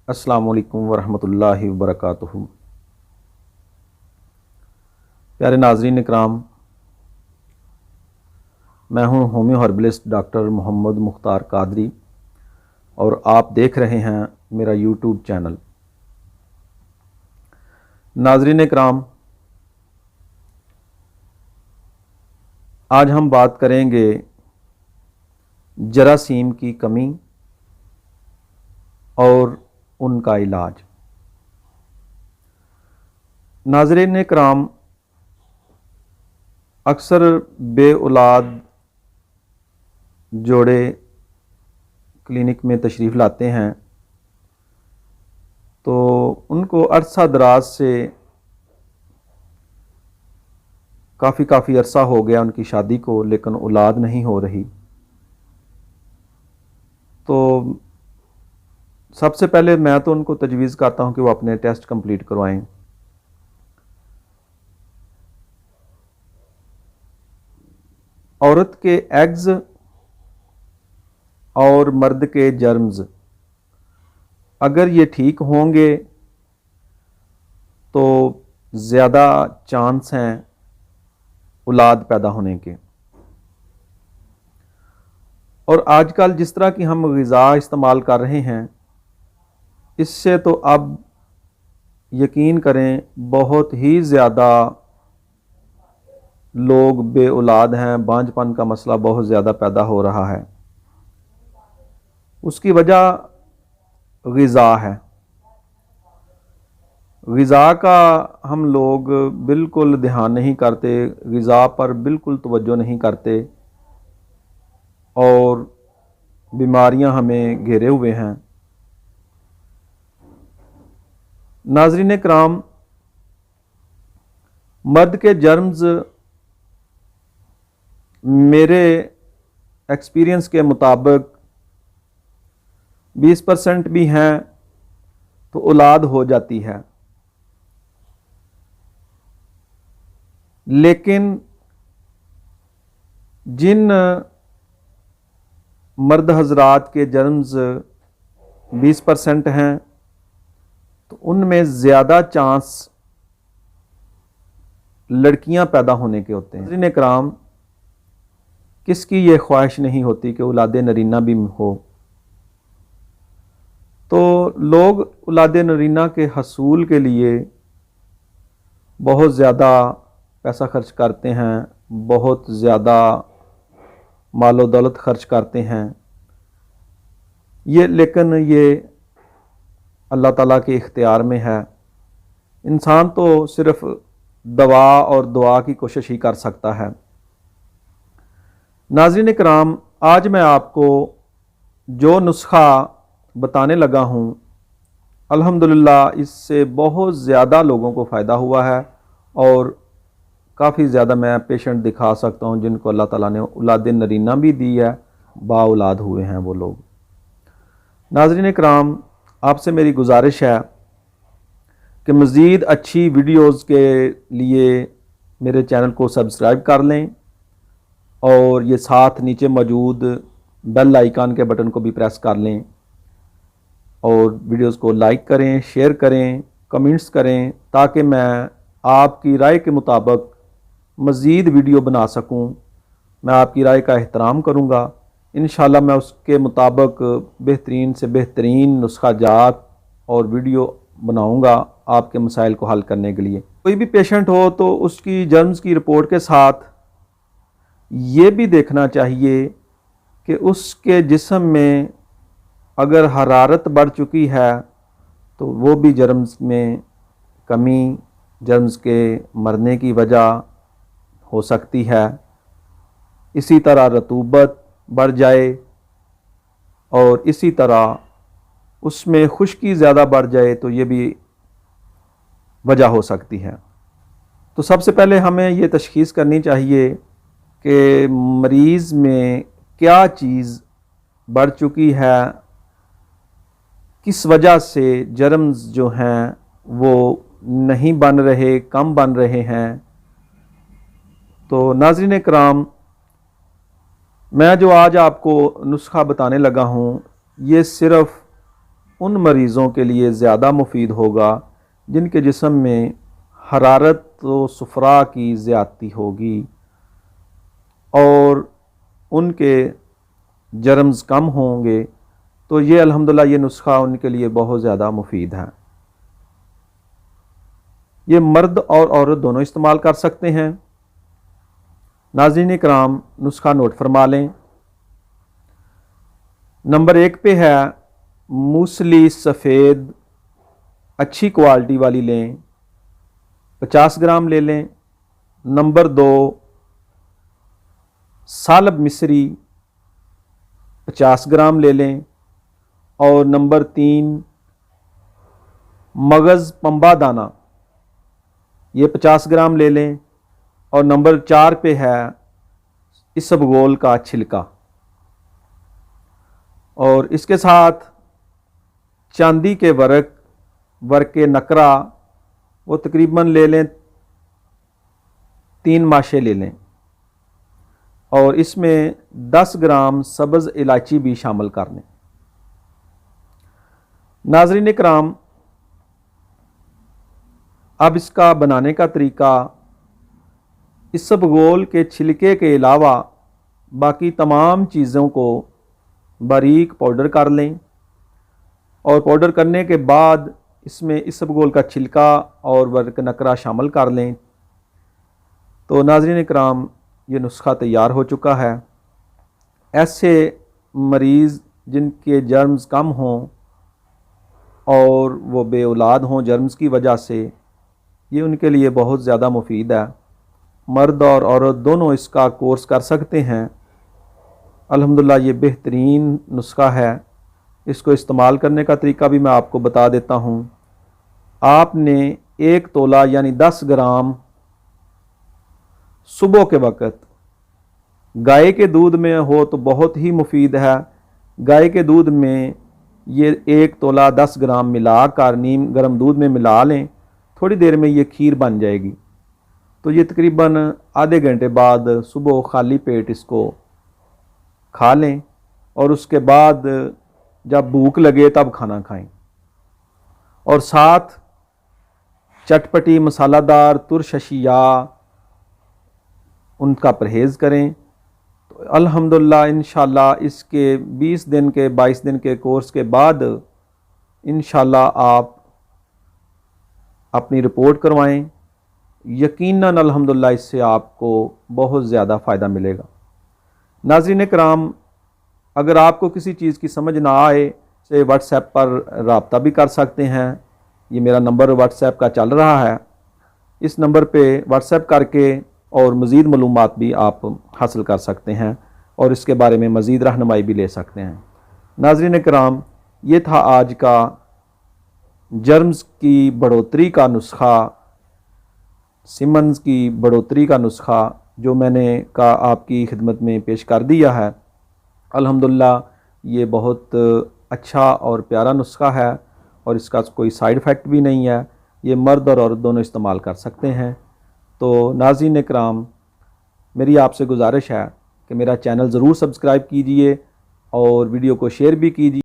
अस्सलामु अलैकुम वरहमतुल्लाहि वबरकातुहू। प्यारे नाज़रीन इकराम, मैं हूं homoeo herbalist doctor Mohammad Mukhtar Qadri और आप देख रहे हैं मेरा यूट्यूब चैनल। नाज़रीन इकराम, आज हम बात करेंगे जरासीम की कमी और उनका इलाज। नाज़रीन इकराम, अक्सर बे औलाद जोड़े क्लिनिक में तशरीफ़ लाते हैं तो उनको अरसा दराज से काफ़ी अरसा हो गया उनकी शादी को, लेकिन औलाद नहीं हो रही। तो सबसे पहले मैं तो उनको तजवीज़ करता हूं कि वो अपने टेस्ट कंप्लीट करवाएं। औरत के एग्स और मर्द के जर्म्स अगर ये ठीक होंगे तो ज़्यादा चांस हैं औलाद पैदा होने के। और आजकल जिस तरह की हम ग़िज़ा इस्तेमाल कर रहे हैं, इससे तो अब यकीन करें बहुत ही ज़्यादा लोग बे औलाद हैं, बांझपन का मसला बहुत ज़्यादा पैदा हो रहा है। उसकी वजह ग़िज़ा है। ग़िज़ा का हम लोग बिल्कुल ध्यान नहीं करते, ग़िज़ा पर बिल्कुल तवज्जो नहीं करते और बीमारियां हमें घेरे हुए हैं। नाज़रीन किराम, मर्द के जर्म्स मेरे एक्सपीरियंस के मुताबिक 20% भी हैं तो औलाद हो जाती है, लेकिन जिन मर्द हजरात के जर्म्स 20% हैं तो उनमें ज़्यादा चांस लड़कियां पैदा होने के होते हैं। नाज़रीन किराम, किसकी ये ख्वाहिश नहीं होती कि औलाद नरीना भी हो। तो लोग औलाद नरीना के हसूल के लिए बहुत ज़्यादा पैसा खर्च करते हैं, बहुत ज़्यादा मालो दौलत खर्च करते हैं। लेकिन ये अल्लाह ताला के इख्तियार में है। इंसान तो सिर्फ़ दवा और दुआ की कोशिश ही कर सकता है। नाज़रीन किराम, आज मैं आपको जो नुस्खा बताने लगा हूँ, अल्हम्दुलिल्लाह इससे बहुत ज़्यादा लोगों को फ़ायदा हुआ है और काफ़ी ज़्यादा मैं पेशेंट दिखा सकता हूँ जिनको अल्लाह ताला ने औलाद नरीना भी दी है, बा औलाद हुए हैं वो लोग। नाज़रीन किराम, आपसे मेरी गुजारिश है कि मज़ीद अच्छी वीडियोज़ के लिए मेरे चैनल को सब्सक्राइब कर लें और ये साथ नीचे मौजूद बेल आइकन के बटन को भी प्रेस कर लें और वीडियोज़ को लाइक करें, शेयर करें, कमेंट्स करें, ताकि मैं आपकी राय के मुताबिक मज़ीद वीडियो बना सकूं। मैं आपकी राय का एहतराम करूंगा। इंशाल्लाह मैं उसके मुताबिक बेहतरीन से बेहतरीन नुस्खा जात और वीडियो बनाऊंगा आपके मसाइल को हल करने के लिए। कोई भी पेशेंट हो तो उसकी जर्म्स की रिपोर्ट के साथ ये भी देखना चाहिए कि उसके जिस्म में अगर हरारत बढ़ चुकी है तो वो भी जर्म्स में कमी, जर्म्स के मरने की वजह हो सकती है। इसी तरह रतूबत बढ़ जाए और इसी तरह उसमें खुश्की ज़्यादा बढ़ जाए तो ये भी वजह हो सकती है। तो सबसे पहले हमें ये तशख़ीस करनी चाहिए कि मरीज़ में क्या चीज़ बढ़ चुकी है, किस वजह से जर्म्स जो हैं वो नहीं बन रहे, कम बन रहे हैं। तो नाज़रीन किराम, मैं जो आज आपको नुस्खा बताने लगा हूँ, ये सिर्फ़ उन मरीज़ों के लिए ज़्यादा मुफीद होगा जिनके जिस्म में हरारत व सुफरा की ज़्यादती होगी और उनके जर्म्स कम होंगे। तो ये अल्हम्दुलिल्लाह ये नुस्खा उनके लिए बहुत ज़्यादा मुफीद है। ये मर्द और औरत दोनों इस्तेमाल कर सकते हैं। नाज़रीन इकराम, नुस्खा नोट फरमा लें। नंबर 1 पे है मूसली सफ़ेद, अच्छी क्वालिटी वाली लें, 50 ग्राम ले लें। नंबर 2 सालब मिस्री 50 ग्राम ले लें। और नंबर 3 मगज़ पंबा दाना, ये 50 ग्राम ले लें। और नंबर 4 पे है इसबगोल का छिलका। और इसके साथ चांदी के वर्क के नकरा वो तकरीबन ले लें, 3 माशे ले लें। और इसमें 10 ग्राम सब्ज़ इलायची भी शामिल कर लें। नाज़रीन इकराम, अब इसका बनाने का तरीका, इसबगोल के छिलके के अलावा बाकी तमाम चीज़ों को बारीक पाउडर कर लें। और पाउडर करने के बाद इसमें इसबगोल का छिलका और वर्क नकरा शामिल कर लें। तो नाज़रीन इकराम, ये नुस्खा तैयार हो चुका है। ऐसे मरीज़ जिनके जर्म्स कम हों और वो बे औलाद हों जर्म्स की वजह से, ये उनके लिए बहुत ज़्यादा मुफीद है। मर्द और औरत दोनों इसका कोर्स कर सकते हैं। अल्हम्दुलिल्लाह ये बेहतरीन नुस्खा है। इसको इस्तेमाल करने का तरीका भी मैं आपको बता देता हूँ। आपने 1 तोला यानी 10 ग्राम सुबह के वक़्त गाय के दूध में हो तो बहुत ही मुफीद है। गाय के दूध में ये 1 तोला 10 ग्राम मिलाकर नीम गर्म दूध में मिला लें। थोड़ी देर में ये खीर बन जाएगी। तो ये तकरीबन आधे घंटे बाद सुबह खाली पेट इसको खा लें। और उसके बाद जब भूख लगे तब खाना खाएं। और साथ चटपटी मसालादार तुर्श अशिया उनका परहेज़ करें। तो अल्हम्दुलिल्लाह इंशाअल्लाह इसके 20 दिन के 22 दिन के कोर्स के बाद इंशाअल्लाह आप अपनी रिपोर्ट करवाएं। यकीनन अल्हम्दुलिल्लाह इससे आपको बहुत ज़्यादा फ़ायदा मिलेगा। नाज़रीन कराम, अगर आपको किसी चीज़ की समझ ना आए तो व्हाट्सएप पर रब्ता भी कर सकते हैं। ये मेरा नंबर व्हाट्सएप का चल रहा है। इस नंबर पे व्हाट्सएप करके और मज़ीद मालूमात भी आप हासिल कर सकते हैं और इसके बारे में मज़ीद रहनुमाई भी ले सकते हैं। नाज़रीन कराम, ये था आज का जर्म्स की बढ़ोतरी का नुस्खा, सिमन्स की बढ़ोतरी का नुस्खा जो मैंने आपकी खिदमत में पेश कर दिया है। अल्हम्दुलिल्लाह ये बहुत अच्छा और प्यारा नुस्खा है और इसका कोई साइड इफ़ेक्ट भी नहीं है। ये मर्द और औरत दोनों इस्तेमाल कर सकते हैं। तो नाज़रीन इकराम, मेरी आपसे गुजारिश है कि मेरा चैनल ज़रूर सब्सक्राइब कीजिए और वीडियो को शेयर भी कीजिए।